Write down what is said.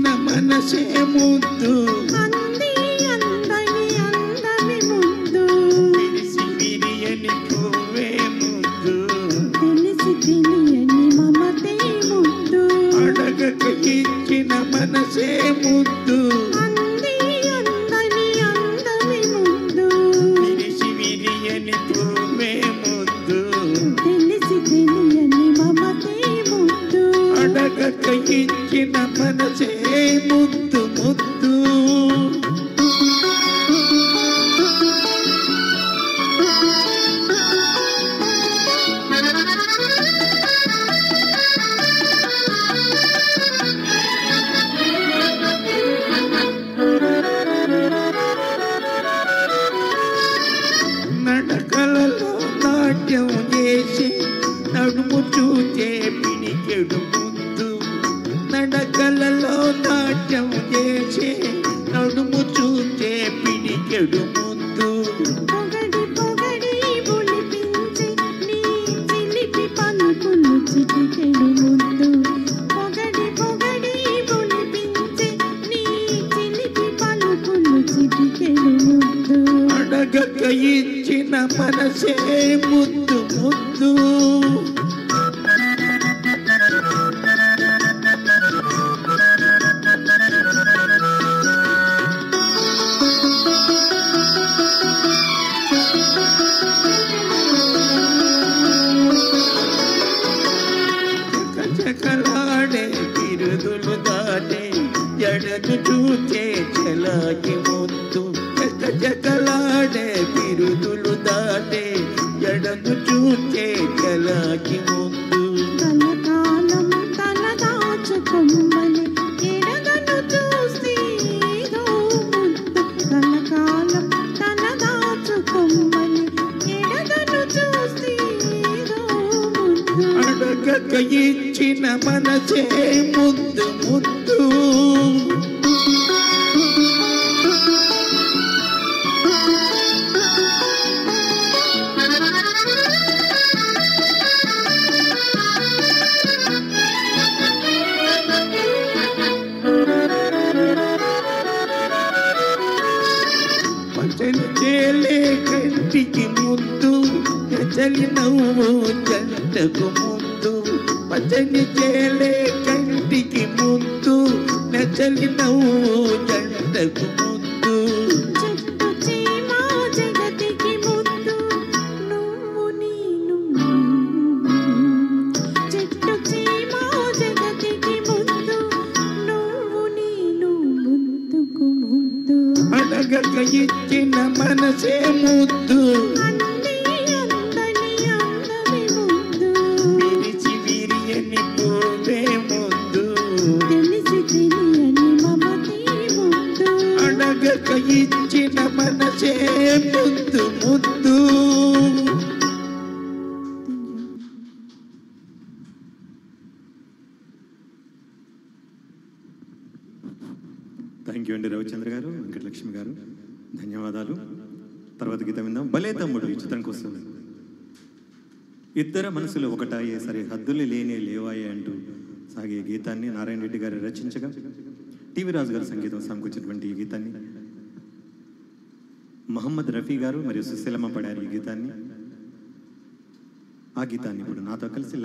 మనసే ముద్దు అంది అందని అందమి ముద్దు విరిసి విరియని పువ్వే ముద్దు తెలిసి తెలియని మమతే ముద్దు అడగక ఇచ్చిన మనసే ముద్దు అంది అందని అందమి ముద్దు విరిసి విరియని పువ్వే ముద్దు తెలిసి తెలియని మమతే ముద్దు అడగక ఇచ్చిన మనసే ముద్దు ముద్దు నడకలలో నాట్యం చేసి నడుము చూచే పిడికెడు ముద్దు నడకలలో నాట్యం చేసి నడుము చూచే పిడికెడు ముద్దు పొగడి పొగడి బులిపించి నీ చిలిపి పలుకులు చిటికెడు ముద్దు పొగడి పొగడి బులిపించి నీ చిలిపి పలుకులు చిటికెడు ముద్దు అడగక ఇచ్చిన మనసే ముద్దు ముద్దు చకచకలాడే బిరుదులు దాటే ఎడను చూచే చలాకి ముద్దు చకచకలాడే బిరుదులు దాటే ఎడను చూచే చలాకి ముద్దు కలకాలం తల దాచుకొమ్మని ఎడగను చూసి ఏదో ముద్దు కలకాలం తల దాచుకొమ్మని ఎడగను చూసి ఏదో ముద్దు అడగక ఇచ్చిన మనసే ముద్దు ముద్దు పచ్చని చేలే కంటికి ముద్దు చలి నవ్వు జంటకు ముద్దు పచ్చని చేలే కంటికి ముద్దు చలి నవ్వు జంటకు ముద్దు చెట్టు చీమ జగతికి ముద్దు నువ్వు నేను చెట్టు చీమ జగతికి ముద్దు నువ్వు నేను ముద్దుకు ముద్దు అడగక ఇచ్చిన మనసే ముద్దు అంది అందని అందమి ముద్దు విరిచి విరియని పువ్వే ముద్దు తెలిసి తెలియని మమతే ముద్దు అడగక ఇచ్చిన మనసే ముద్దు ముద్దు థ్యాంక్ యూ అండి రవిచంద్ర గారు, వెంకటలక్ష్మి గారు, ధన్యవాదాలు. తర్వాత గీతం విందాం. భలే తమ్ముడు ఈ చిత్రం కోసం. ఇద్దరు మనసులు ఒకటాయే సరే హద్దులు లేనే లేవాయే అంటూ సాగే గీతాన్ని నారాయణ రెడ్డి గారు రచించగా టీవీ రాజు గారు సంగీతం సమకూర్చినటువంటి ఈ గీతాన్ని మహమ్మద్ రఫీ గారు మరియు సుశీలమ్మ పడారు. ఈ గీతాన్ని ఆ గీతాన్ని ఇప్పుడు నాతో కలిసి